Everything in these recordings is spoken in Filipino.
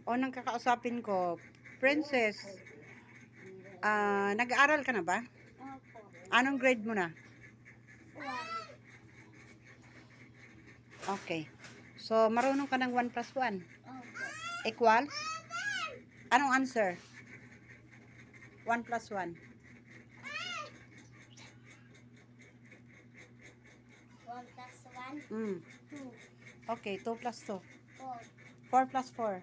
O nang kakausapin ko, Princess, nag-aaral ka na ba? Opo. Anong grade mo na? 1. Okay. So, marunong ka ng 1 plus 1. Opo. Equals? Anong answer? 1 plus 1. 1 plus 1, Mm. 2, Okay, 2 plus 2. 4, 4 plus 4.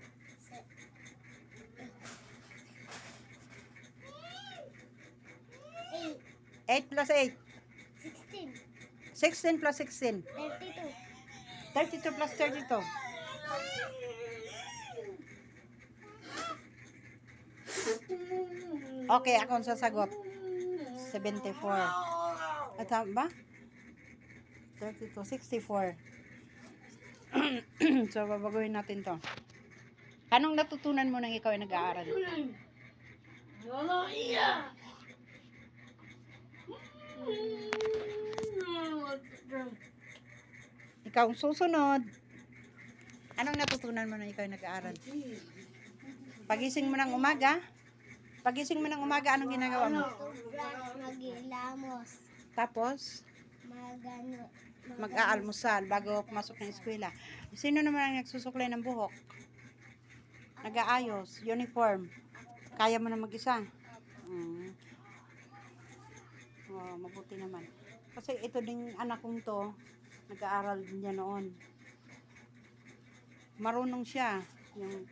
8, 8 plus 8. 16, 16 plus 16. 32, 32 plus 32. Okay, ako ang sasagot. 74. At tama ba? 32, 64. So, babaguhin natin to. Anong natutunan mo nang ikaw ay nag-aaral? Ikaw ang susunod. Anong natutunan mo nang ikaw ay nag-aaral? Pagising mo ng umaga? Pagising mo ng umaga, anong ginagawa mo? toothbrush, mag-ilamos, Tapos, mag-ano, mag-aalmusal bago pumasok ng eskwela. Sino naman ang nagsusuklay ng buhok? Nag-aayos, uniform. Kaya mo na mag-isa? Oh, mabuti naman. Kasi ito ding anak kong to, nag-aaral din niya noon. Marunong siya. Yung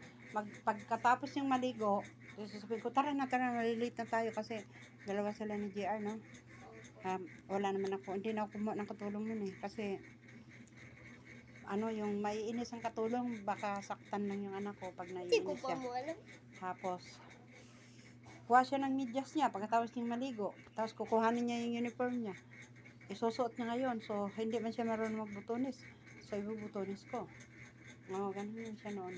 pagkatapos niyang maligo, sasabihin ko, tara na, malilate na tayo kasi dalawa sila ni JR, no? Wala naman ako, hindi na ako kumuha ng katulong nun eh. Kasi, yung maiinis ang katulong, baka saktan lang yung anak ko pag Hindi ko naiinis pa siya. mo alam. Tapos, kuha siya ng medyas niya pagkatapos niyang maligo. Tapos kukuhanin niya yung uniform niya. Isusuot niya ngayon. So, hindi man siya marunong magbutonis. So, ibubutonis ko. Oo, ganun yun siya noon.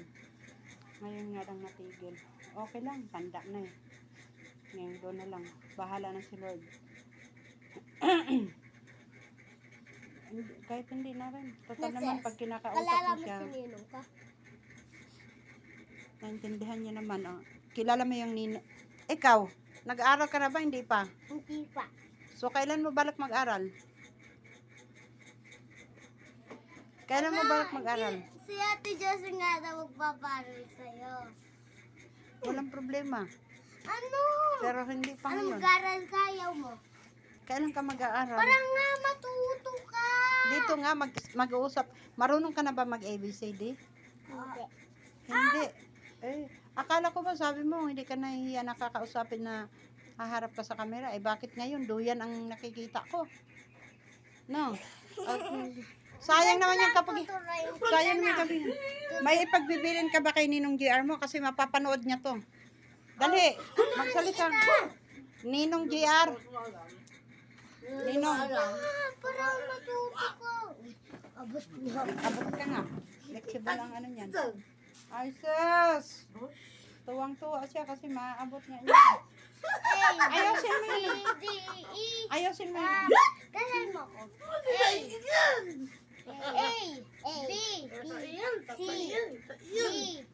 Ngayon nga lang natigil. Okay lang, tanda na eh. Ngayon doon na lang. Bahala na si Lord. Kahit hindi na rin. Total naman, pag kinakausap Kalala mo mo siya, si Ninong ka? naintindihan niya naman. Oh. Kilala mo yung nino. Ikaw, nag-aaral ka na ba? Hindi pa. Hindi pa. So, kailan mo balak mag-aral? Kailan mo balak mag-aral? Si Ate Josie nga daw magpaparal sa'yo. Walang problema. Ano? Pero hindi pa Ano ngayon. mag-aral kayaw mo? Kailan ka mag-aaral? Parang nga matuto ka. Dito nga, mag-uusap. Marunong ka na ba mag-ABCD? Hindi. Hindi. Eh, akala ko ba sabi mo, hindi ka nahihiya nakakausapin na haharap ka sa camera. Eh, bakit ngayon? Duyan ang nakikita ko. No? At, sayang naman yung kapag... Sayang naman kapag... May ipagbibilin ka ba kay Ninong JR mo? Kasi mapapanood niya to. Dali, magsalita. Ninong JR. Ninong. Parang matuto ka. Abot mo. Abot ka nga. Flexible ang ano niyan. Ay, sus! Tuwang-tuwa siya kasi maabot niya. Ayusin mo yun. D, E. Ayusin mo yun. Dalan mo ko. A, B, C, D, E,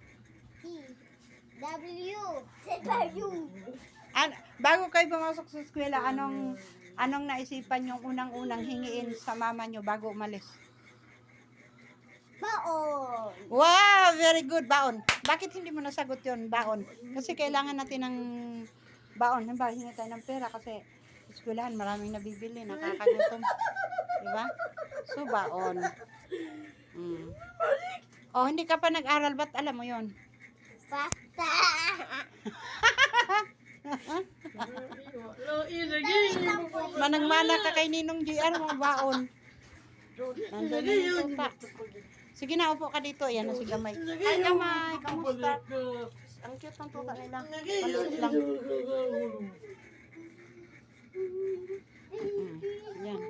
W, W. Bago kayo pumasok sa eskwela, anong naisipan yung unang-unang hingiin sa mama nyo bago umalis? Baon. Wow! Very good, baon. Bakit hindi mo nasagot yun, baon? Kasi kailangan natin ng baon. Halimbawa, hingi tayo ng pera kasi eskwelahan, maraming nabibili, nakakagutom. Diba? So, baon. Oh, hindi ka pa nag-aral, ba't alam mo yun? Basta. Manang-mana ka kay Ninong JR, mga baon. Nandun na yung tuta. Sige na, upo ka dito. Ayan na si Gamay. Ay, Gamay, kamusta? Ang cute ng tuta nila. Maliit lang. Yan.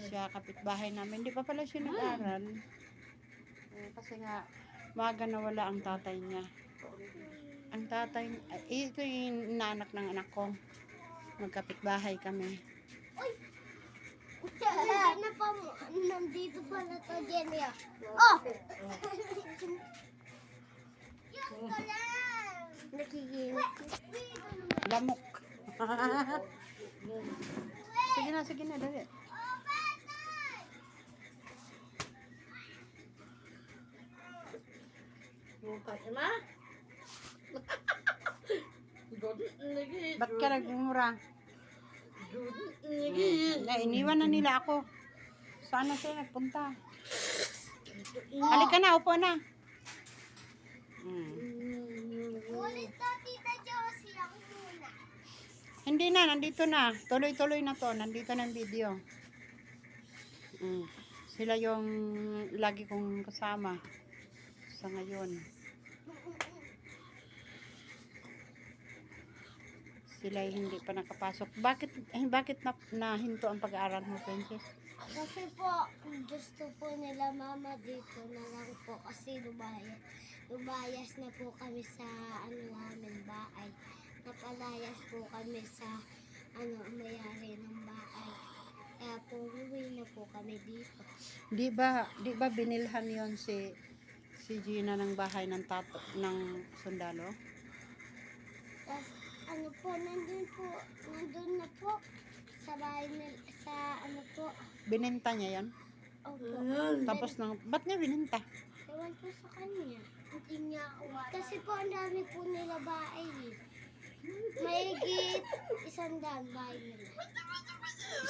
Siya, kapitbahay namin. Hindi pa pala siya nag-aral. Kasi nga, maga na wala ang tatay niya. Ang tatay, ito yung inanak ng anak ko. Magkapitbahay kami. Na pa mo. Nandito pala to, Jenny. Oh! lamok. Sige na, dali. Ba't ka nagmumura? Iniwan na nila ako. Saan na sila nagpunta? Halika na, upo na. Ulit na, Tita Josie. Ako muna. Hindi na, nandito na. Tuloy-tuloy na to. Nandito na ang video. Sila yung lagi kong kasama sa ngayon. Sila hindi pa nakapasok. Bakit nahinto ang pag-aaral mo, Princess? Kasi po, gusto po nila mama dito na lang po kasi lumayas na po kami sa namin bahay. Napalayas po kami sa mayari ng bahay. Kaya po, uwi na po kami dito. Di ba binilhan yon si Gina ng bahay ng sundalo? Tapos, nandun na po sa bahay po. Bininta niya yon? Opo. Tapos ba't niya bininta? Ewan po sa kanya. Hindi niya ako. Kasi po, ang dami po nila bahay. Mahigit 100 bahay nila.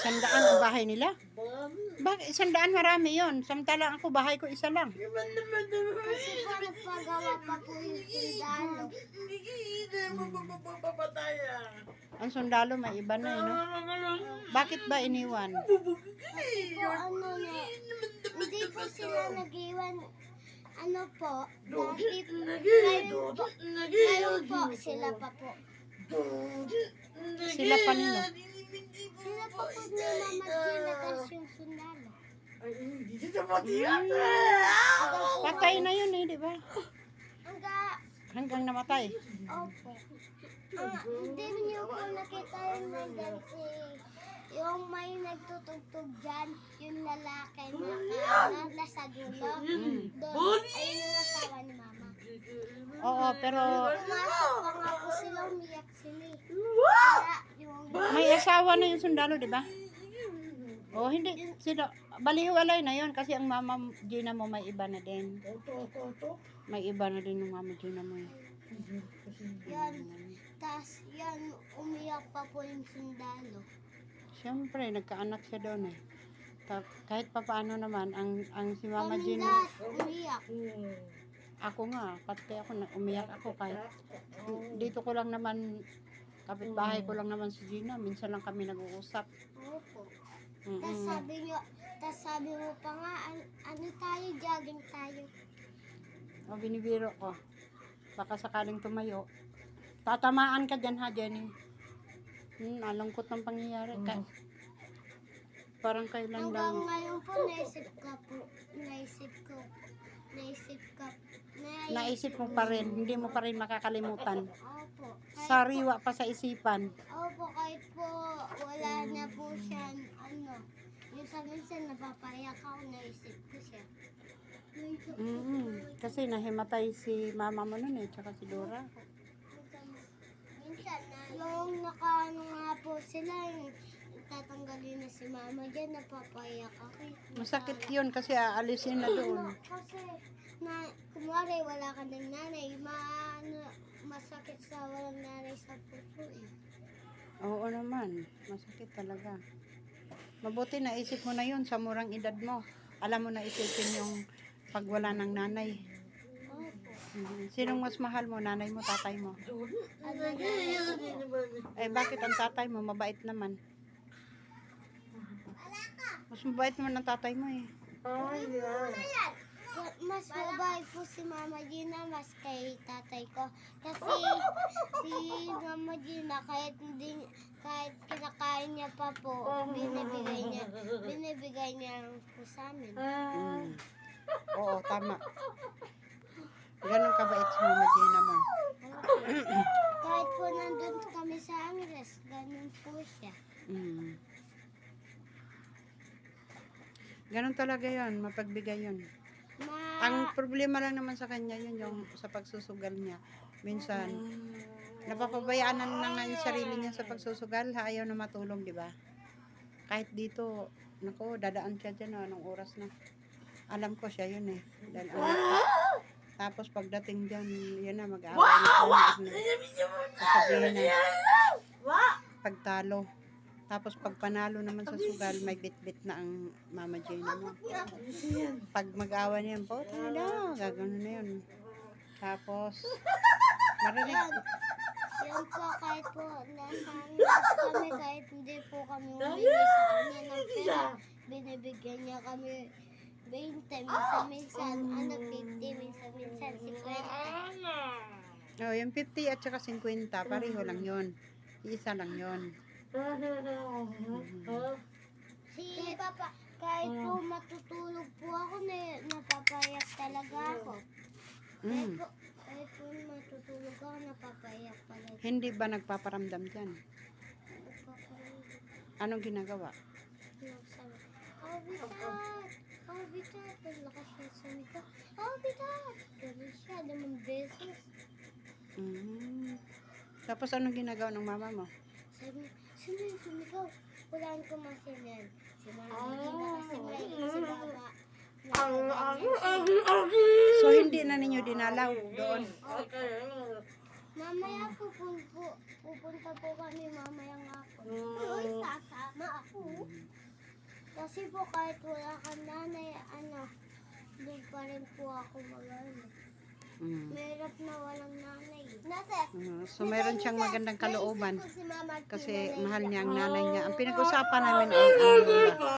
100 ang bahay nila? Bakit 100 marami yon? Samantala ako bahay ko isa lang. Kasi po, nagpagawa pa po yung sundalo. Ang sundalo may iba na no? Bakit ba iniwan? Kasi po, hindi po sila nag-iwan. Ngayon po, sila pa po. Sila pa nino? Sila pa po ni Mama Gina kasi yung sundalo. Patay na yun di ba? Hanggang, Hanggang namatay. opo. Hindi niyo po nakita yung nandyan yung may nagtutugtog dyan, yung lalaki na nasa dulo. Doon, ayun yung asawa ni Mama. Oo, pero Pumasok pa nga po sila, umiyak sila. Kaya yung may asawa na yung sundalo, di ba? Oh, hindi. Baliwalay na yun kasi ang mama Gina mo may iba na din. May iba na din yung mama Gina mo. yan, tas yan, umiyak pa po yung sundalo. Siyempre, nagkaanak siya doon eh. Kahit papaano naman, ang si Mama Kami Gina, lahat umiyak. ako nga, pati ako, umiyak ako kahit dito ko lang naman, kapitbahay ko lang naman si Gina, minsan lang kami nag-uusap. Opo. Tas sabi mo pa nga, tayo, jogging tayo. O, binibiro ko. Baka sakaling tumayo. Tatamaan ka dyan ha, Jenny. Alungkot ng pangyayari. Parang kailan Hanggang lang. ngayon po, Naisip mo pa rin, hindi mo pa rin makakalimutan. Opo. Sariwa pa sa isipan. Opo, kahit po wala na po siya, yung sa minsan napapayak ako, naisip ko siya. Kasi nahimatay si mama mo nun tsaka si Dora. Minsan, nung nakaano nga po sila, yung tatanggalin na si mama dyan, napapayak ako. Masakit yun kasi aalisin na doon. Kasi, kumwari, wala ka ng nanay, masakit sa walang nanay sa puso eh. Oo naman, masakit talaga. Mabuti naisip mo na yun sa murang edad mo. Alam mo na isipin yung pag wala ng nanay. Opo. Sinong mas mahal mo, nanay mo, tatay mo? Bakit ang tatay mo? Mabait naman. Mas mabait naman ang tatay mo eh. Mas mabait po si Mama Gina mas kay tatay ko. Kasi si Mama Gina kahit kinakain niya pa po, binibigay niya po sa amin. Oo, tama. Ganun kabait si Mama Gina mo. Kahit po nandun kami sa Angeles, ganun po siya. Ganun talaga yon, mapagbigay yon. Ang problema lang naman sa kanya yun, yung sa pagsusugal niya. Minsan, napapabayaan na nga yung sarili niya sa pagsusugal, ayaw na matulog, di ba? Kahit dito, nako, dadaan siya dyan, anong oras na. Alam ko siya yun eh. Dahil tapos pagdating dyan, yun na, mag-aaway na siya. Sasabihin na, pagtalo. Tapos pag panalo naman sa sugal, may bit-bit na ang Mama Jane mo. Pag mag-awa niyan po, tayo gagano na yun. Tapos, marinig. Yan po, kahit po nasa kami, kahit hindi po kami humingi sa kanya ng pera, binibigyan niya kami 20, minsan-minsan, 50, minsan-minsan, 50. Oh, yung 50 at saka 50, pareho lang yun. Isa lang yun. Si Papa, kahit po matutulog po ako, napapayak talaga ako. Mm. Kahit po matutulog ako, napapayak talaga. Hindi ba nagpaparamdam dyan? Napapayak. Anong ginagawa? Habitat! Habitat! Ang lakas na sumigaw. Habitat! Ganun siya, 5 beses. Mm. Tapos anong ginagawa ng mama mo? Sabi, sumigaw. Walaan ko masinan. Si Mama, hindi na kasi may si Mama. So, hindi na ninyo dinalaw doon? Mamaya pupunta po kami mamayang hapon. Uy, sasama ako. Kasi po kahit wala kang nanay, doon pa rin po ako mag-ano. Mm. Mahirap na walang nanay. So, meron siyang magandang kalooban Si Mama, kasi mahal niya ang nanay niya. Ang pinag-usapan namin ay ang lola.